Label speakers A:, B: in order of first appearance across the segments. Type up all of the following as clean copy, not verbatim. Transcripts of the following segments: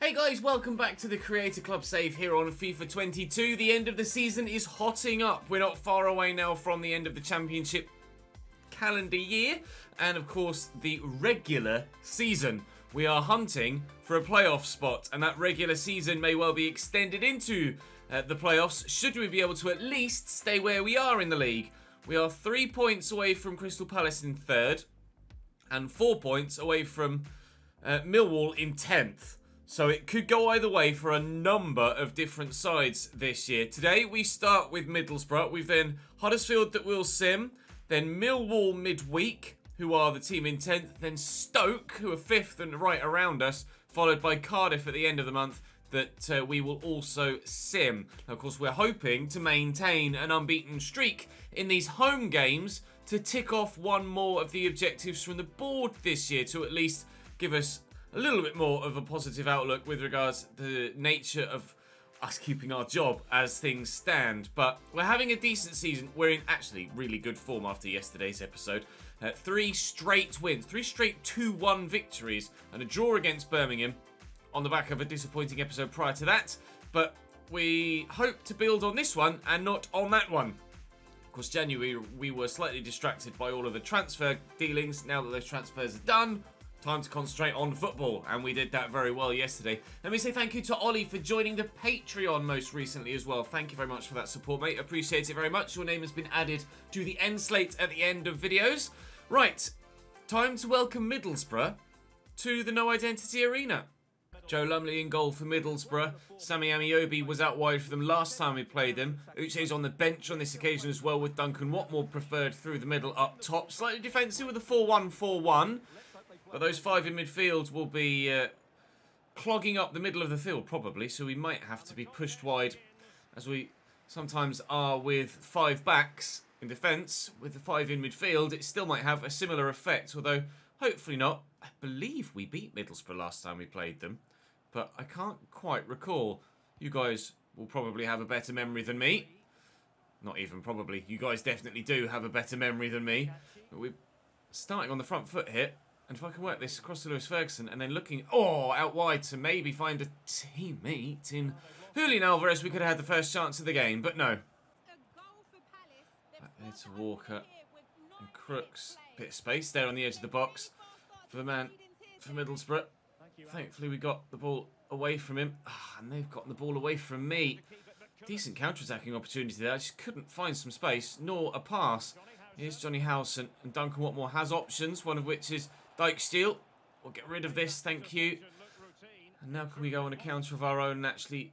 A: Hey guys, welcome back to the Creator Club save here on FIFA 22. The end of the season is hotting up. We're not far away now from the end of the championship calendar year and of course the regular season. We are hunting for a playoff spot and that regular season may well be extended into the playoffs should we be able to at least stay where we are in the league. We are 3 points away from Crystal Palace in third and 4 points away from Millwall in 10th. So it could go either way for a number of different sides this year. Today we start with Middlesbrough. We've then Huddersfield that will sim. Then Millwall midweek, who are the team in 10th. Then Stoke, who are 5th and right around us. Followed by Cardiff at the end of the month that we will also sim. Now, of course, we're hoping to maintain an unbeaten streak in these home games to tick off one more of the objectives from the board this year to at least give us a little bit more of a positive outlook with regards to the nature of us keeping our job as things stand. But we're having a decent season. We're in actually really good form after yesterday's episode. 3 straight wins, 3 straight 2-1 victories and a draw against Birmingham on the back of a disappointing episode prior to that. But we hope to build on this one and not on that one. Of course, January we were slightly distracted by all of the transfer dealings. Now that those transfers are done, time to concentrate on football, and we did that very well yesterday. Let me say thank you to Ollie for joining the Patreon most recently as well. Thank you very much for that support, mate. Appreciate it very much. Your name has been added to the end slate at the end of videos. Right, time to welcome Middlesbrough to the No Identity Arena. Joe Lumley in goal for Middlesbrough. Sammy Amiobi was out wide for them last time we played them. Uche's on the bench on this occasion as well with Duncan Watmore preferred through the middle up top. Slightly defensive with a 4-1-4-1. But those 5 in midfield will be clogging up the middle of the field, probably. So we might have to be pushed wide, as we sometimes are with 5 backs in defence. With the 5 in midfield, it still might have a similar effect, although hopefully not. I believe we beat Middlesbrough last time we played them, but I can't quite recall. You guys will probably have a better memory than me. Not even probably. You guys definitely do have a better memory than me. But we're starting on the front foot here. And if I can work this across to Lewis Ferguson and then looking, out wide to maybe find a teammate in Julian Alvarez, we could have had the first chance of the game, but no. Back there to Walker and Crooks. Bit of space there on the edge of the box for the man for Middlesbrough. Thankfully we got the ball away from him. And they've gotten the ball away from me. Decent counter-attacking opportunity there. I just couldn't find some space, nor a pass. Here's Johnny Howson, and Duncan Watmore has options, one of which is Dyke Steele. We'll get rid of this, thank you. And now can we go on a counter of our own and actually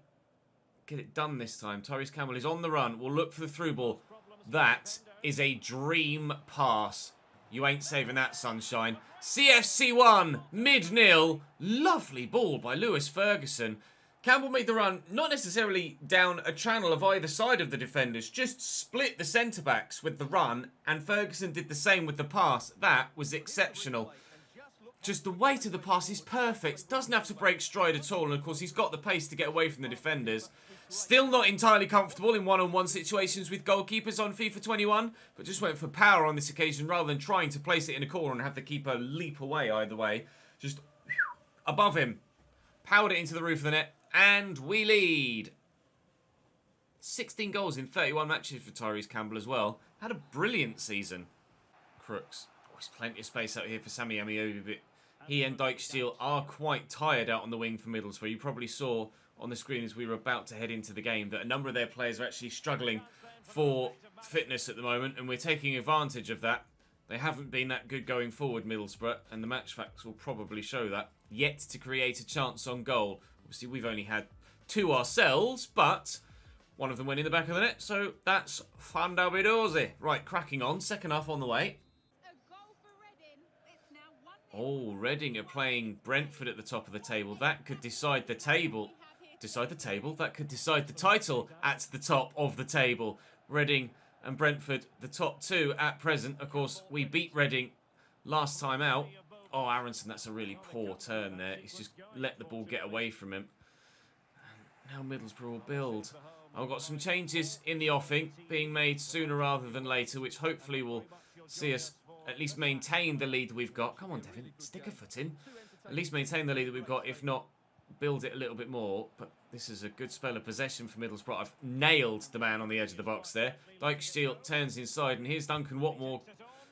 A: get it done this time? Tyrese Campbell is on the run. We'll look for the through ball. That is a dream pass. You ain't saving that, sunshine. CFC1, mid-nil. Lovely ball by Lewis Ferguson. Campbell made the run, not necessarily down a channel of either side of the defenders, just split the centre-backs with the run, and Ferguson did the same with the pass. That was exceptional. Just the weight of the pass is perfect. Doesn't have to break stride at all. And, of course, he's got the pace to get away from the defenders. Still not entirely comfortable in one-on-one situations with goalkeepers on FIFA 21. But just went for power on this occasion rather than trying to place it in a corner and have the keeper leap away either way. Just above him. Powered it into the roof of the net. And we lead. 16 goals in 31 matches for Tyrese Campbell as well. Had a brilliant season. Crooks. There's plenty of space out here for Sammy Amiobi, but he and Dyke Steele are quite tired out on the wing for Middlesbrough. You probably saw on the screen as we were about to head into the game that a number of their players are actually struggling for fitness at the moment, and we're taking advantage of that. They haven't been that good going forward, Middlesbrough, and the match facts will probably show that. Yet to create a chance on goal. Obviously, we've only had 2 ourselves, but one of them went in the back of the net, so that's fandabidosi. Right, cracking on. Second half on the way. Oh, Reading are playing Brentford at the top of the table. That could decide the table. Decide the table? That could decide the title at the top of the table. Reading and Brentford, the top 2 at present. Of course, we beat Reading last time out. Oh, Aronson, that's a really poor turn there. He's just let the ball get away from him. And now Middlesbrough will build. I've got some changes in the offing being made sooner rather than later, which hopefully will see us at least maintain the lead we've got. Come on, Devin, stick a foot in. At least maintain the lead that we've got, if not build it a little bit more. But this is a good spell of possession for Middlesbrough. I've nailed the man on the edge of the box there. Dijksteel turns inside, and here's Duncan Watmore.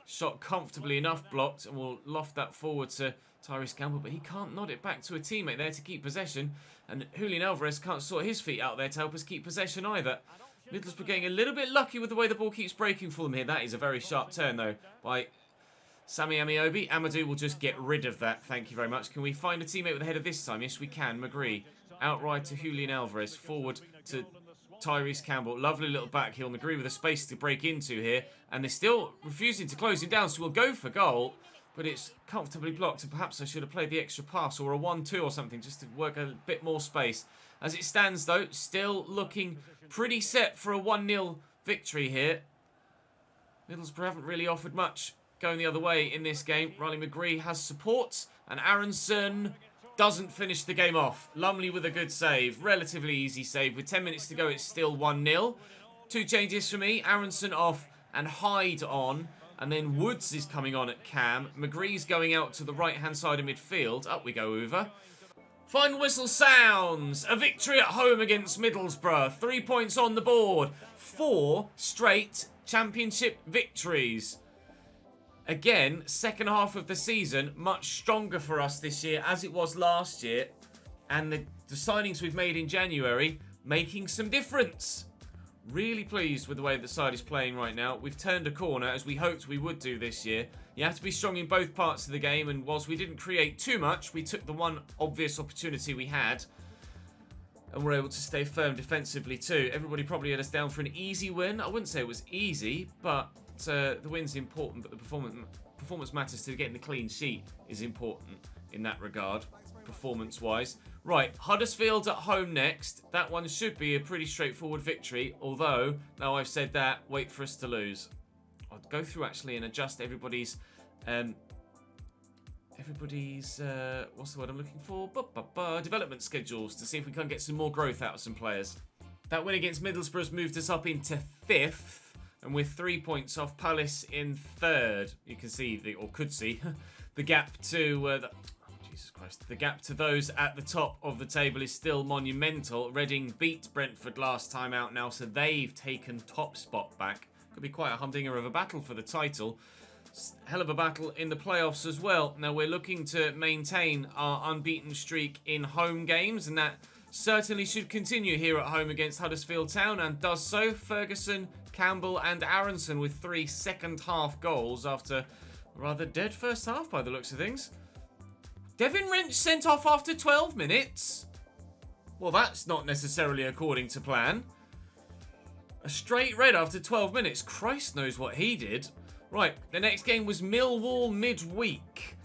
A: Shot comfortably enough blocked, and will loft that forward to Tyrese Campbell, but he can't nod it back to a teammate there to keep possession. And Julian Alvarez can't sort his feet out there to help us keep possession either. Middlesbrough getting a little bit lucky with the way the ball keeps breaking for them here. That is a very sharp turn, though, by Sammy Amiobi. Amadou will just get rid of that. Thank you very much. Can we find a teammate with a header this time? Yes, we can. McGree. Outright to Julian Alvarez. Forward to Tyrese Campbell. Lovely little back heel. McGree with a space to break into here. And they're still refusing to close him down, so we'll go for goal. But it's comfortably blocked, and perhaps I should have played the extra pass or a 1-2 or something just to work a bit more space. As it stands, though, still looking pretty set for a 1-0 victory here. Middlesbrough haven't really offered much going the other way in this game. Riley McGree has support, and Aronson doesn't finish the game off. Lumley with a good save. Relatively easy save. With 10 minutes to go, it's still 1-0. 2 changes for me. Aronson off and Hyde on. And then Woods is coming on at cam. McGree's going out to the right-hand side of midfield. Up we go, Uva. Final whistle sounds. A victory at home against Middlesbrough. 3 points on the board. 4 straight championship victories. Again, second half of the season, much stronger for us this year as it was last year. And the signings we've made in January making some difference. Really pleased with the way the side is playing right now. We've turned a corner, as we hoped we would do this year. You have to be strong in both parts of the game, and whilst we didn't create too much, we took the one obvious opportunity we had, and were able to stay firm defensively too. Everybody probably had us down for an easy win. I wouldn't say it was easy, but the win's important, but the performance matters too. Getting the clean sheet is important in that regard, performance-wise. Right, Huddersfield at home next. That one should be a pretty straightforward victory, although, now I've said that, wait for us to lose. I'll go through actually and adjust everybody's, what's the word I'm looking for? Development schedules to see if we can get some more growth out of some players. That win against Middlesbrough's moved us up into 5th, and with 3 points off Palace in 3rd. You can see, or could see, the gap to... Jesus Christ. The gap to those at the top of the table is still monumental. Reading beat Brentford last time out now, so they've taken top spot back. Could be quite a humdinger of a battle for the title. Hell of a battle in the playoffs as well. Now we're looking to maintain our unbeaten streak in home games, and that certainly should continue here at home against Huddersfield Town, and does so. Ferguson, Campbell and Aronson with 3 second half goals after a rather dead first half by the looks of things. Devin Wrench sent off after 12 minutes? Well, that's not necessarily according to plan. A straight red after 12 minutes. Christ knows what he did. Right, the next game was Millwall midweek.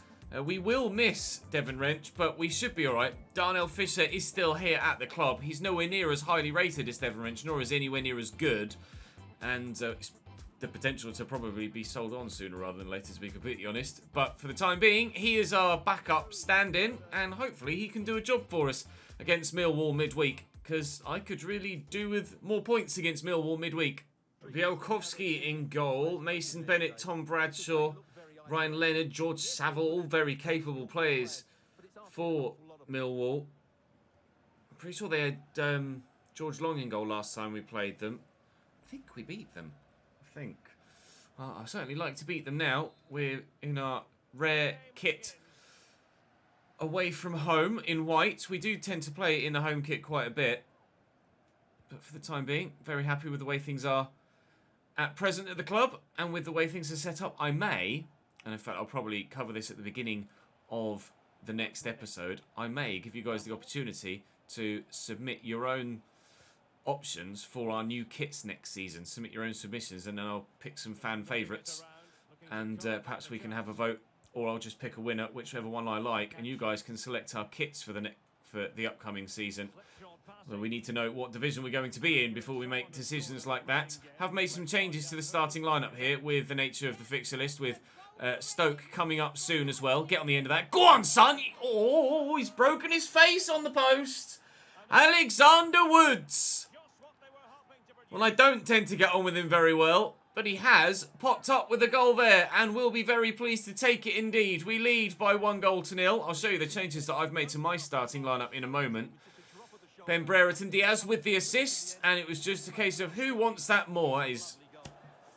A: We will miss Devin Wrench, but we should be alright. Darnell Fisher is still here at the club. He's nowhere near as highly rated as Devin Wrench, nor is anywhere near as good. And the potential to probably be sold on sooner rather than later, to be completely honest. But for the time being, he is our backup stand-in, and hopefully he can do a job for us against Millwall midweek, because I could really do with more points against Millwall midweek. Bielkowski in goal, Mason Bennett, Tom Bradshaw, Ryan Leonard, George Saville, all very capable players for Millwall. I'm pretty sure they had George Long in goal last time we played them. I think we beat them. Well, I certainly like to beat them now. We're in our rare kit away from home in white. We do tend to play in the home kit quite a bit. But for the time being, very happy with the way things are at present at the club. And with the way things are set up, I may, and in fact I'll probably cover this at the beginning of the next episode, I may give you guys the opportunity to submit your own options for our new kits next season. Submit your own submissions, and then I'll pick some fan favourites, and perhaps we can have a vote, or I'll just pick a winner, whichever one I like, and you guys can select our kits for the upcoming season. So we need to know what division we're going to be in before we make decisions like that. Have made some changes to the starting lineup here with the nature of the fixture list, with Stoke coming up soon as well. Get on the end of that. Go on, son! Oh, he's broken his face on the post. Alexander Woods. Well, I don't tend to get on with him very well. But he has popped up with a goal there and will be very pleased to take it indeed. We lead by 1-0. I'll show you the changes that I've made to my starting lineup in a moment. Ben Brereton Diaz with the assist, and it was just a case of who wants that more. That is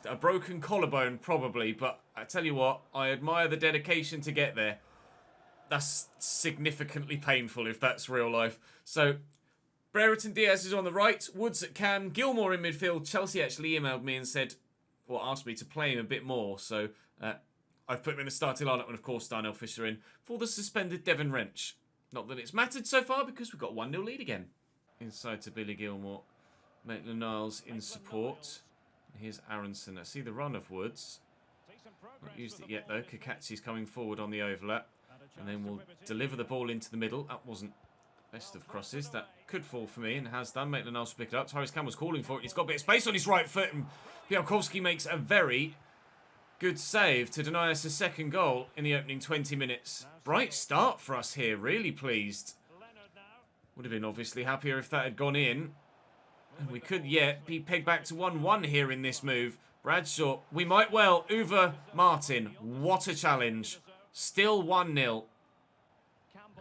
A: a broken collarbone probably, but I tell you what, I admire the dedication to get there. That's significantly painful if that's real life. So Brereton Diaz is on the right, Woods at cam, Gilmore in midfield. Chelsea actually emailed me and said, well, asked me to play him a bit more. So I've put him in the starting lineup and, of course, Darnell Fisher in for the suspended Devon Wrench. Not that it's mattered so far because we've got 1-0 lead again. Inside to Billy Gilmore. Maitland-Niles in support. Here's Aronson. I see the run of Woods. Not used it yet, though. Kakachi's coming forward on the overlap. And then we'll deliver the ball into the middle. That wasn't best of crosses. That could fall for me and has done. Maitland-Niles will pick it up. Tyrese Campbell's calling for it. He's got a bit of space on his right foot. And Białkowski makes a very good save to deny us a second goal in the opening 20 minutes. Bright start for us here. Really pleased. Would have been obviously happier if that had gone in. And we could yet be pegged back to 1-1 here in this move. Bradshaw, we might well. Uwe Martin, what a challenge. Still 1-0.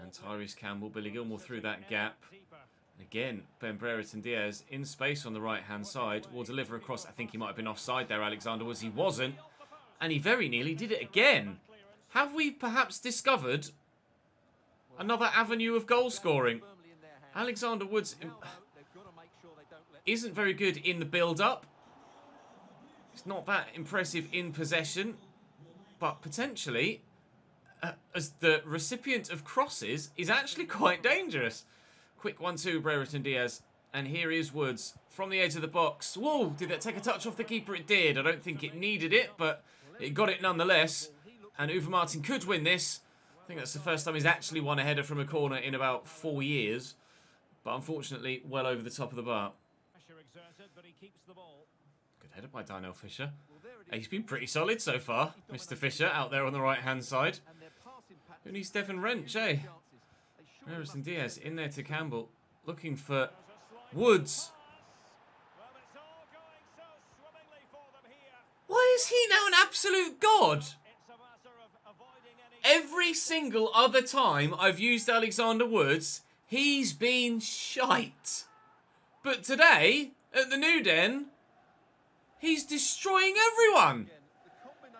A: And Tyrese Campbell, Billy Gilmore through that gap. Again, Ben Brereton Diaz in space on the right-hand side. Will deliver across. I think he might have been offside there, Alexander Woods. He wasn't. And he very nearly did it again. Have we perhaps discovered another avenue of goal scoring? Alexander Woods isn't very good in the build-up. It's not that impressive in possession. But potentially, as the recipient of crosses, is actually quite dangerous. Quick 1-2, Brereton Diaz. And here is Woods from the edge of the box. Whoa, did that take a touch off the keeper? It did. I don't think it needed it, but it got it nonetheless. And Uwe Martin could win this. I think that's the first time he's actually won a header from a corner in about 4 years. But unfortunately, well over the top of the bar. Good header by Darnell Fisher. He's been pretty solid so far, Mr. Fisher, out there on the right-hand side. Who needs Devon Wrench, eh? Brereton Diaz in there to Campbell. Looking for Woods. Why is he now an absolute god? Every single other time I've used Alexander Woods, he's been shite. But today, at the New Den, he's destroying everyone.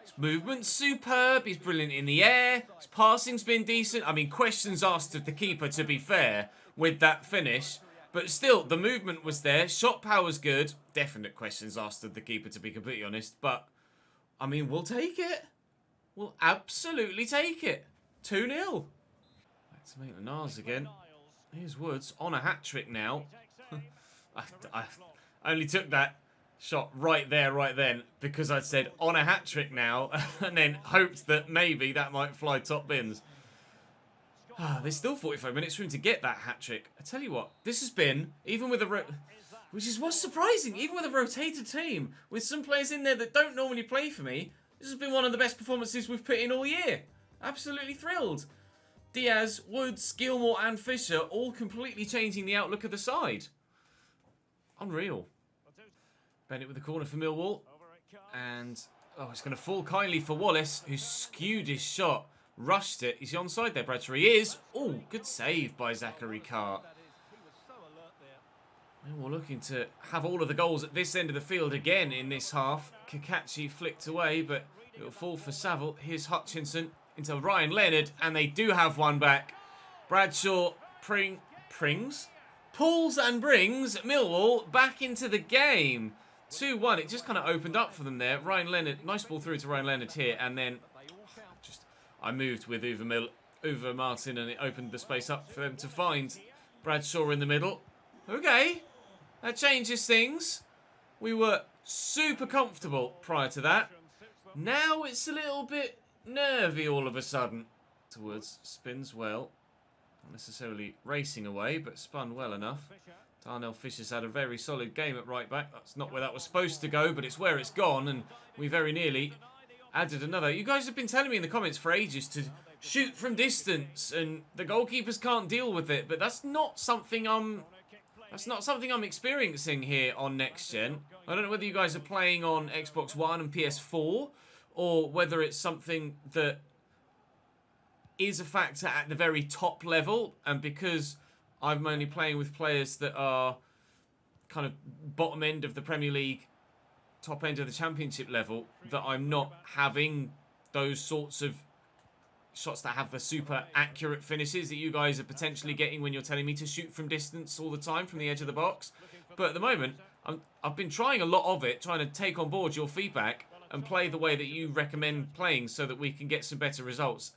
A: His movement's superb. He's brilliant in the air. His passing's been decent. I mean, questions asked of the keeper, to be fair, with that finish. But still, the movement was there. Shot power's good. Definite questions asked of the keeper, to be completely honest. But, I mean, we'll take it. We'll absolutely take it. 2-0. Back to Maitland-Niles again. Here's Woods on a hat-trick now. I only took that shot right there, right then, because I'd said on a hat-trick now, and then hoped that maybe that might fly top bins. There's still 45 minutes for him to get that hat-trick. I tell you what, this has been, even with a... which is what's surprising, even with a rotated team, with some players in there that don't normally play for me, this has been one of the best performances we've put in all year. Absolutely thrilled. Diaz, Woods, Gilmore and Fisher all completely changing the outlook of the side. Unreal. Bennett with the corner for Millwall. And, oh, it's going to fall kindly for Wallace, who skewed his shot. Rushed it. Is he onside there, Bradshaw? He is. Oh, good save by Zachary Carr. And we're looking to have all of the goals at this end of the field again in this half. Kakachi flicked away, but it'll fall for Saville. Here's Hutchinson into Ryan Leonard, and they do have one back. Bradshaw pulls and brings Millwall back into the game. 2-1. It just kind of opened up for them there. Ryan Leonard, nice ball through to Ryan Leonard here, and then I moved with Uwe Martin, and it opened the space up for them to find Bradshaw in the middle. Okay, that changes things. We were super comfortable prior to that. Now it's a little bit nervy all of a sudden. Towards spins well. Not necessarily racing away, but spun well enough. Darnell Fisher's had a very solid game at right back. That's not where that was supposed to go, but it's where it's gone, and we very nearly added another. You guys have been telling me in the comments for ages to shoot from distance, and the goalkeepers can't deal with it, but that's not something I'm That's not something I'm experiencing here on Next Gen. I don't know whether you guys are playing on Xbox One and PS4, or whether it's something that is a factor at the very top level, and because I'm only playing with players that are kind of bottom end of the Premier League, top end of the Championship level, that I'm not having those sorts of shots that have the super accurate finishes that you guys are potentially getting when you're telling me to shoot from distance all the time from the edge of the box. But at the moment, I've been trying a lot of it, trying to take on board your feedback and play the way that you recommend playing so that we can get some better results.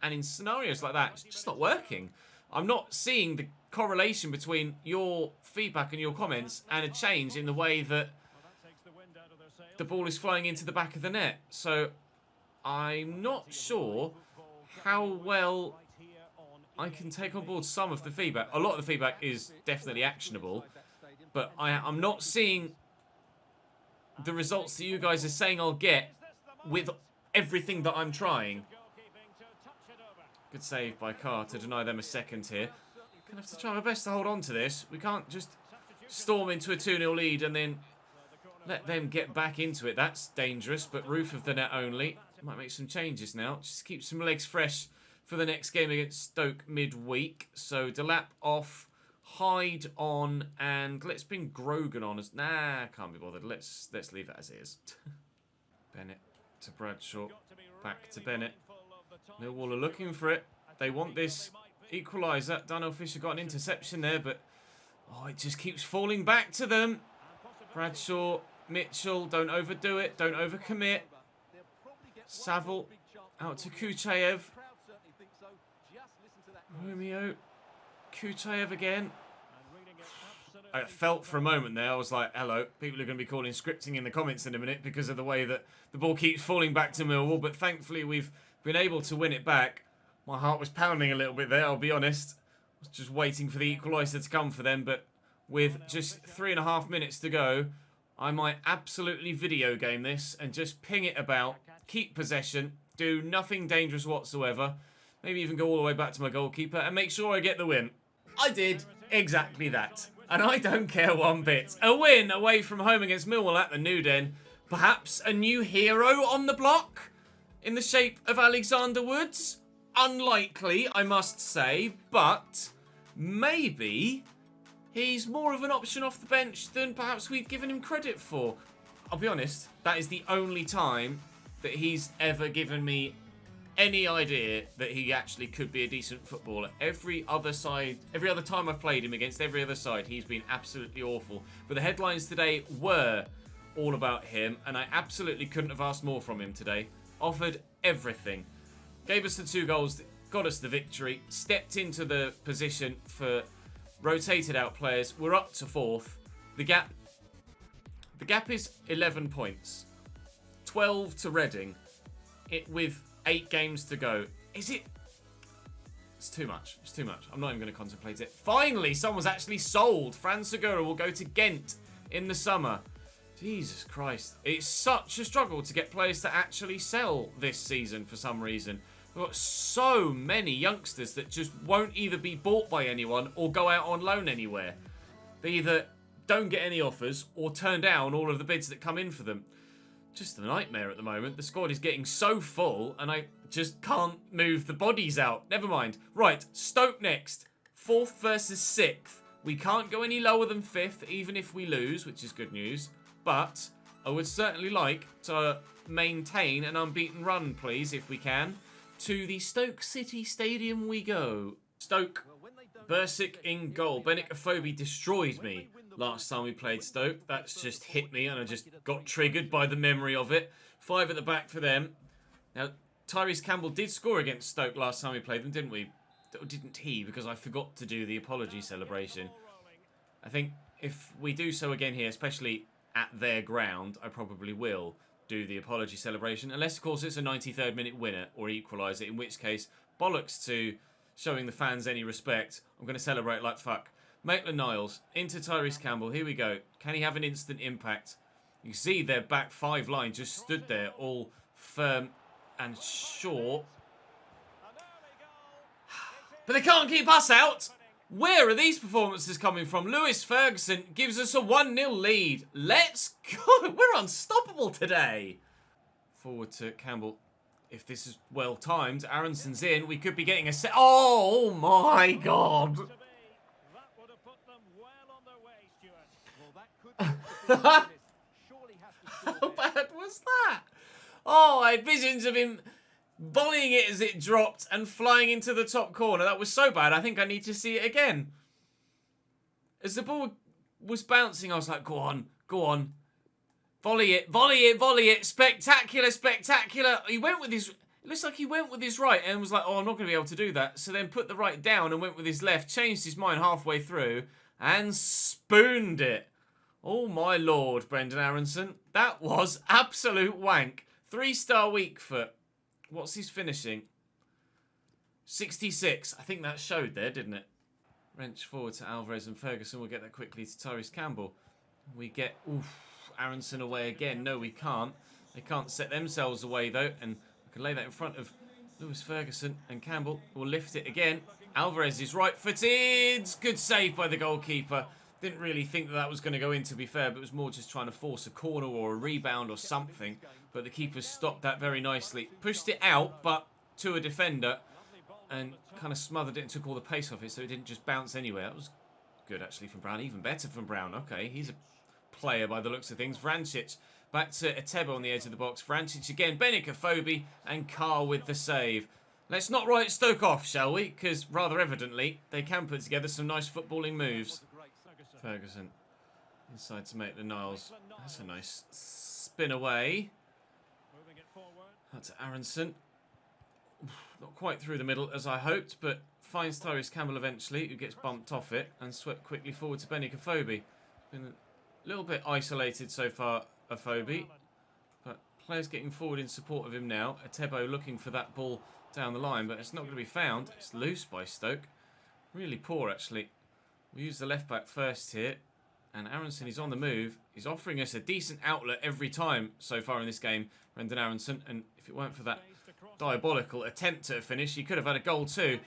A: And in scenarios like that, it's just not working. I'm not seeing the correlation between your feedback and your comments and a change in the way that the ball is flying into the back of the net. So I'm not sure how well I can take on board some of the feedback. A lot of the feedback is definitely actionable, but I'm not seeing the results that you guys are saying I'll get with everything that I'm trying. Good save by Carr to deny them a second here. Gonna have to try my best to hold on to this. We can't just storm into a 2-0 lead and then let them get back into it. That's dangerous, but roof of the net only. Might make some changes now. Just keep some legs fresh for the next game against Stoke midweek. So Delap off, Hyde on, and let's bring Grogan on as... Nah, can't be bothered. Let's leave that as is. Bennett to Bradshaw. Back to Bennett. Millwall are looking for it. They want this equaliser. Darnell Fisher got an interception there, but it just keeps falling back to them. Bradshaw, Mitchell, don't overdo it. Don't overcommit. Saville out to Kuchaev. Romeo. Kuchaev again. I felt for a moment there, I was like, hello, people are going to be calling scripting in the comments in a minute because of the way that the ball keeps falling back to Millwall, but thankfully we've been able to win it back. My heart was pounding a little bit there, I'll be honest. I was just waiting for the equaliser to come for them, but with just 3.5 minutes to go, I might absolutely video game this and just ping it about, keep possession, do nothing dangerous whatsoever, maybe even go all the way back to my goalkeeper and make sure I get the win. I did exactly that, and I don't care one bit. A win away from home against Millwall at the New Den. Perhaps a new hero on the block in the shape of Alexander Woods? Unlikely, I must say, but maybe he's more of an option off the bench than perhaps we'd given him credit for. I'll be honest, that is the only time that he's ever given me any idea that he actually could be a decent footballer. Every other time I've played him against every other side, he's been absolutely awful. But the headlines today were all about him, and I absolutely couldn't have asked more from him today. Offered everything. Gave us the 2 goals, got us the victory, stepped into the position for rotated out players. We're up to 4th. The gap is 11 points. 12 to Reading. With 8 games to go. Is it? It's too much. It's too much. I'm not even going to contemplate it. Finally, someone's actually sold. Fran Segura will go to Ghent in the summer. Jesus Christ. It's such a struggle to get players to actually sell this season for some reason. We've got so many youngsters that just won't either be bought by anyone or go out on loan anywhere. They either don't get any offers or turn down all of the bids that come in for them. Just a nightmare at the moment. The squad is getting so full and I just can't move the bodies out. Never mind. Right, Stoke next. 4th versus 6th. We can't go any lower than 5th even if we lose, which is good news. But I would certainly like to maintain an unbeaten run, please, if we can. To the Stoke City Stadium we go. Stoke, Bursic in goal. Benik Afobe destroyed me last time we played Stoke. That's just hit me and I just got triggered by the memory of it. 5 at the back for them. Now, Tyrese Campbell did score against Stoke last time we played them, didn't we? Or didn't he? Because I forgot to do the apology celebration. I think if we do so again here, especially at their ground, I probably will do the apology celebration. Unless, of course, it's a 93rd minute winner or equaliser, in which case, bollocks to showing the fans any respect. I'm going to celebrate like fuck. Maitland-Niles into Tyrese Campbell. Here we go. Can he have an instant impact? You can see their back 5 line just stood there all firm and sure. But they can't keep us out. Where are these performances coming from? Lewis Ferguson gives us a 1-0 lead. Let's go. We're unstoppable today. Forward to Campbell. If this is well timed, Aronson's in. We could be getting a set. Oh my God. How bad was that? Oh, I had visions of him volleying it as it dropped and flying into the top corner. That was so bad, I think I need to see it again. As the ball was bouncing, I was like, go on, go on. Volley it, volley it, volley it. Spectacular, spectacular. He went with his... It looks like he went with his right and was like, oh, I'm not going to be able to do that. So then put the right down and went with his left, changed his mind halfway through and spooned it. Oh, my Lord, Brendan Aronson. That was absolute wank. 3-star weak foot. What's his finishing? 66. I think that showed there, didn't it? Wrench forward to Alvarez and Ferguson. We'll get that quickly to Tyrese Campbell. We get... Oof, Aronson away again. No, we can't. They can't set themselves away, though. And I can lay that in front of Lewis Ferguson. And Campbell will lift it again. Alvarez is right-footed. Good save by the goalkeeper. Didn't really think that was going to go in, to be fair, but it was more just trying to force a corner or a rebound or something. But the keeper stopped that very nicely. Pushed it out, but to a defender, and kind of smothered it and took all the pace off it, so it didn't just bounce anywhere. That was good, actually, from Brown. Even better from Brown. Okay, he's a player by the looks of things. Vrancic back to Ep10 on the edge of the box. Vrancic again, Benik and Carr with the save. Let's not write Stoke off, shall we? Because rather evidently, they can put together some nice footballing moves. Ferguson inside to make the Niles. That's a nice spin away. That's Aronson. Not quite through the middle as I hoped, but finds Tyrese Campbell eventually, who gets bumped off it and swept quickly forward to Benik. Been a little bit isolated so far, Afobe, but players getting forward in support of him now. Atebo looking for that ball down the line, but it's not going to be found. It's loose by Stoke. Really poor, actually. We use the left back first here, and Aronson is on the move. He's offering us a decent outlet every time so far in this game, Brendan Aronson, and if it weren't for that diabolical attempt to finish, he could have had a goal too.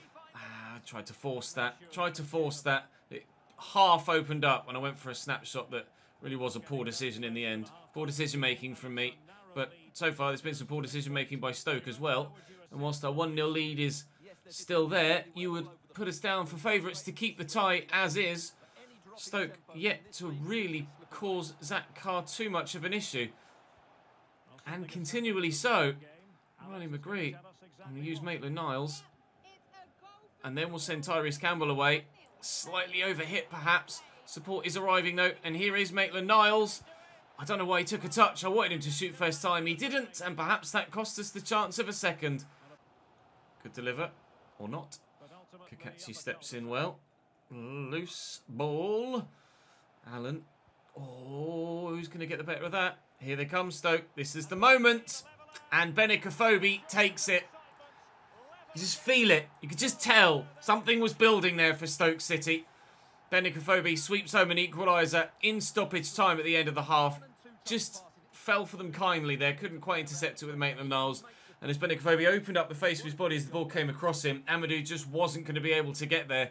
A: Tried to force that. It half opened up when I went for a snapshot that really was a poor decision in the end. Poor decision making from me, but so far there's been some poor decision making by Stoke as well, and whilst our 1-0 lead is still there, you would put us down for favourites to keep the tie as is. Stoke yet to really cause Zach Carr too much of an issue. And continually so. Riley McGree. I'm going to use Maitland-Niles. And then we'll send Tyrese Campbell away. Slightly overhit perhaps. Support is arriving though. And here is Maitland-Niles. I don't know why he took a touch. I wanted him to shoot first time. He didn't. And perhaps that cost us the chance of a second. Could deliver. Or not. Kakachi steps in well. Loose ball. Allen. Oh, who's going to get the better of that? Here they come, Stoke. This is the moment. And Benik takes it. You just feel it. You could just tell something was building there for Stoke City. Benik sweeps home an equaliser in stoppage time at the end of the half. Just fell for them kindly there. Couldn't quite intercept it with Maitland-Niles. And as Benik opened up the face of his body as the ball came across him, Amadou just wasn't going to be able to get there.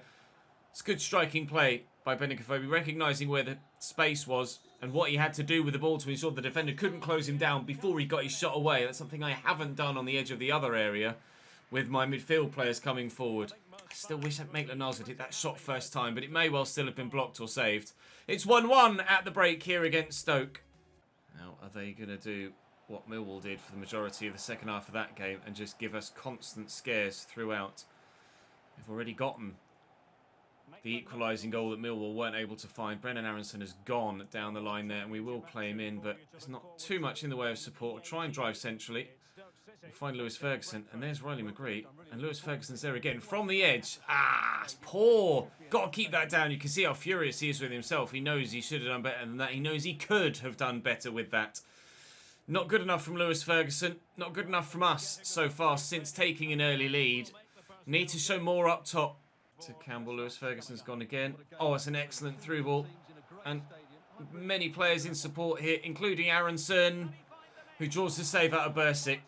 A: It's good striking play by Benik, recognising where the space was and what he had to do with the ball to ensure the defender couldn't close him down before he got his shot away. That's something I haven't done on the edge of the other area with my midfield players coming forward. I still wish that Maitland-Niles had hit that shot first time, but it may well still have been blocked or saved. It's 1-1 at the break here against Stoke. Now, are they going to do what Millwall did for the majority of the second half of that game and just give us constant scares throughout? They've already gotten the equalising goal that Millwall weren't able to find. Brendan Aronson has gone down the line there, and we will play him in, but there's not too much in the way of support. We'll try and drive centrally. We'll find Lewis Ferguson, and there's Riley McGree, and Lewis Ferguson's there again from the edge. It's poor. Got to keep that down. You can see how furious he is with himself. He knows he should have done better than that. He knows he could have done better with that. Not good enough from Lewis Ferguson. Not good enough from us so far since taking an early lead. Need to show more up top. To Campbell, Lewis Ferguson's gone again. Oh, it's an excellent through ball. And many players in support here, including Aronson, who draws the save out of Bursic.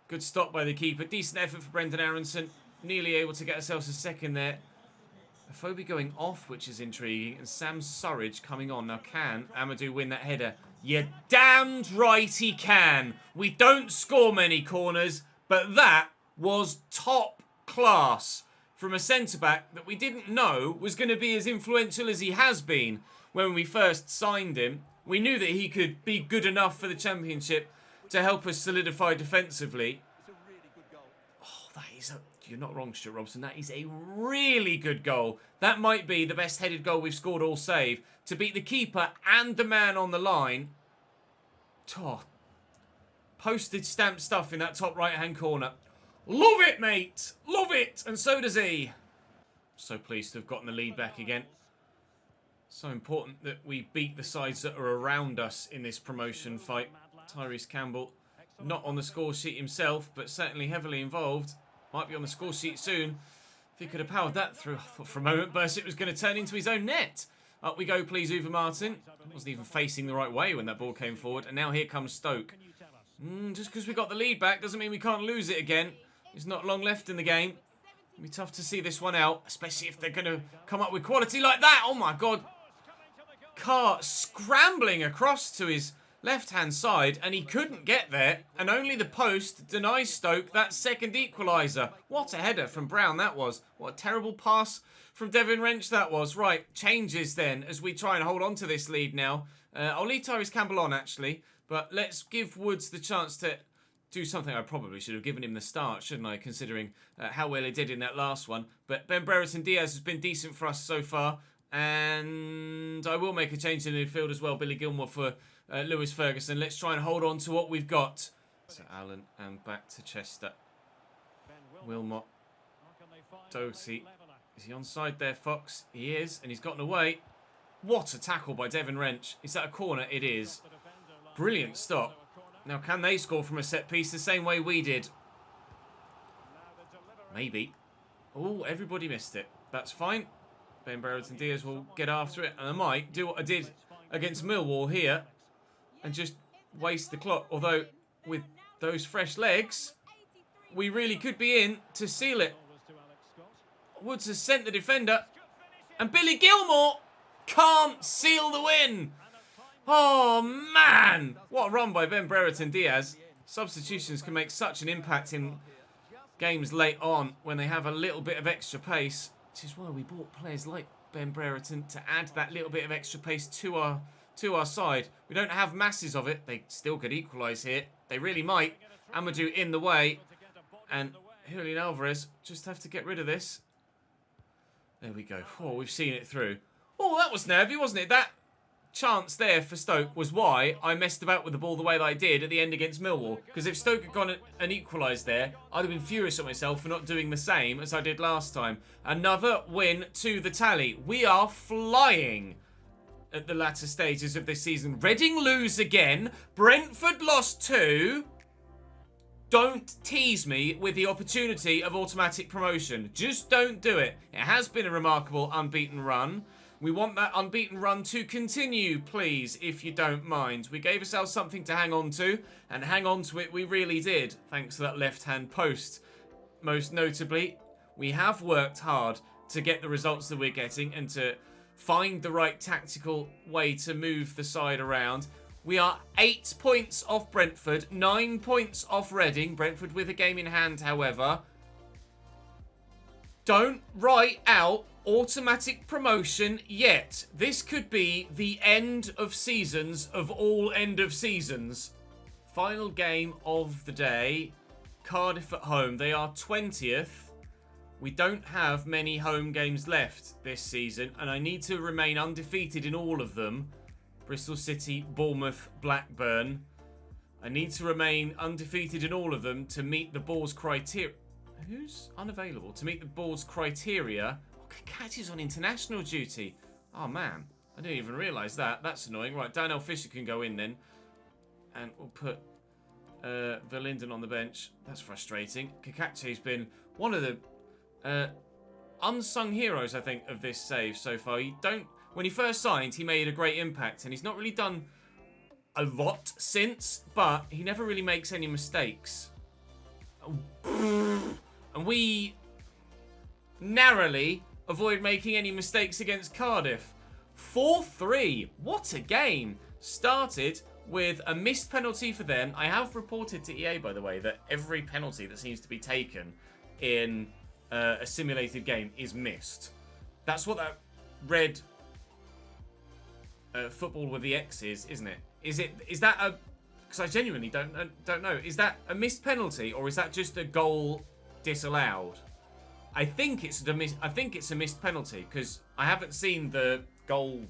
A: Good stop by the keeper. Decent effort for Brendan Aronson. Nearly able to get ourselves a second there. Afobe going off, which is intriguing, and Sam Surridge coming on. Now, can Amadou win that header? You're damned right he can. We don't score many corners, but that was top class from a centre-back that we didn't know was going to be as influential as he has been when we first signed him. We knew that he could be good enough for the Championship to help us solidify defensively. Oh, that is a... You're not wrong, Stuart Robson. That is a really good goal. That might be the best headed goal we've scored all save. To beat the keeper and the man on the line. Oh, postage stamp stuff in that top right-hand corner. Love it, mate. Love it. And so does he. So pleased to have gotten the lead back again. So important that we beat the sides that are around us in this promotion fight. Tyrese Campbell, not on the score sheet himself, but certainly heavily involved. Might be on the score sheet soon. If he could have powered that through, I thought for a moment Bursitt was going to turn into his own net. Up we go, please, Uwe Martin. Wasn't even facing the right way when that ball came forward. And now here comes Stoke. Just because we got the lead back doesn't mean we can't lose it again. There's not long left in the game. It'll be tough to see this one out, especially if they're going to come up with quality like that. Oh, my God. Carr scrambling across to his left-hand side, and he couldn't get there, and only the post denies Stoke that second equaliser. What a header from Brown that was. What a terrible pass from Devin Wrench that was. Right, changes then as we try and hold on to this lead now. I'll leave Tyrese Campbell on, actually, but let's give Woods the chance to do something. I probably should have given him the start, shouldn't I, considering how well he did in that last one. But Ben Brereton Diaz has been decent for us so far, and I will make a change in the midfield as well. Billy Gilmore for Lewis Ferguson. Let's try and hold on to what we've got. To Allen and back to Chester. Wilmot. Doty. Is he onside there, Fox? He is, and he's gotten away. What a tackle by Devin Wrench. Is that a corner? It is. Brilliant stop. Now, can they score from a set piece the same way we did? Maybe. Oh, everybody missed it. That's fine. Ben Brereton Diaz will get after it, and I might do what I did against Millwall here and just waste the clock. Although, with those fresh legs, we really could be in to seal it. Woods has sent the defender, and Billy Gilmore can't seal the win. Oh, man. What a run by Ben Brereton Diaz. Substitutions can make such an impact in games late on when they have a little bit of extra pace, which is why we bought players like Ben Brereton to add that little bit of extra pace to our side. We don't have masses of it. They still could equalise here. They really might. Amadou in the way. And Julian Alvarez just have to get rid of this. There we go. Oh, we've seen it through. Oh, that was nervy, wasn't it? That chance there for Stoke was why I messed about with the ball the way that I did at the end against Millwall. Because if Stoke had gone and equalised there, I'd have been furious at myself for not doing the same as I did last time. Another win to the tally. We are flying at the latter stages of this season. Reading lose again. Brentford lost 2. Don't tease me with the opportunity of automatic promotion. Just don't do it. It has been a remarkable unbeaten run. We want that unbeaten run to continue, please, if you don't mind. We gave ourselves something to hang on to, and hang on to it we really did, thanks to that left-hand post. Most notably, we have worked hard to get the results that we're getting and to find the right tactical way to move the side around. We are 8 points off Brentford, 9 points off Reading. Brentford with a game in hand, however. Don't write out automatic promotion yet. This could be the end of seasons of all end of seasons. Final game of the day. Cardiff at home. They are 20th. We don't have many home games left this season, and I need to remain undefeated in all of them. Bristol City, Bournemouth, Blackburn. I need to remain undefeated in all of them to meet the board's criteria. Who's unavailable? To meet the board's criteria. Oh, Kakati's on international duty. Oh, man. I didn't even realise that. That's annoying. Right, Darnell Fisher can go in then. And we'll put Verlinden on the bench. That's frustrating. Kakate's been one of the unsung heroes, I think, of this save so far. When he first signed, he made a great impact, and he's not really done a lot since, but he never really makes any mistakes. And we narrowly avoid making any mistakes against Cardiff. 4-3. What a game. Started with a missed penalty for them. I have reported to EA, by the way, that every penalty that seems to be taken in a simulated game is missed. That's what that red football with the X is, isn't it? Is that a... Because I genuinely don't know. Is that a missed penalty, or is that just a goal disallowed? I think it's a missed penalty, because I haven't seen the goal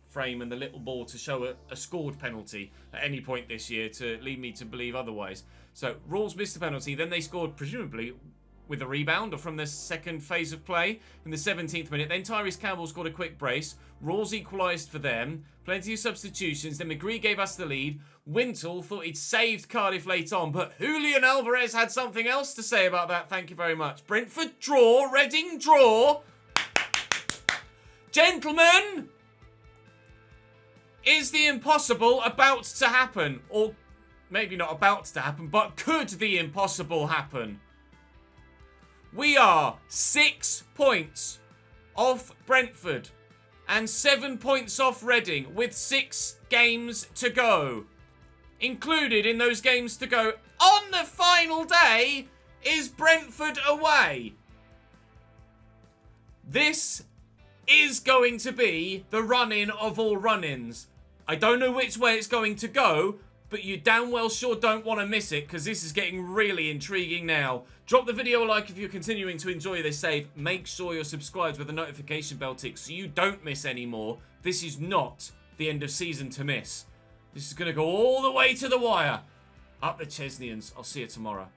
A: frame and the little ball to show a scored penalty at any point this year to lead me to believe otherwise. So Rawls missed the penalty, then they scored presumably with a rebound or from the second phase of play in the 17th minute. Then Tyrese Campbell scored a quick brace. Rawls equalised for them. Plenty of substitutions. Then McGree gave us the lead. Wintle thought he'd saved Cardiff late on, but Julian Alvarez had something else to say about that. Thank you very much. Brentford draw. Reading draw. Gentlemen, is the impossible about to happen? Or maybe not about to happen, but could the impossible happen? We are 6 points off Brentford and 7 points off Reading with 6 games to go. Included in those games to go on the final day is Brentford away. This is going to be the run-in of all run-ins. I don't know which way it's going to go, but you damn well sure don't want to miss it, because this is getting really intriguing now. Drop the video a like if you're continuing to enjoy this save. Make sure you're subscribed with the notification bell tick so you don't miss any more. This is not the end of season to miss. This is going to go all the way to the wire. Up the Chesnians. I'll see you tomorrow.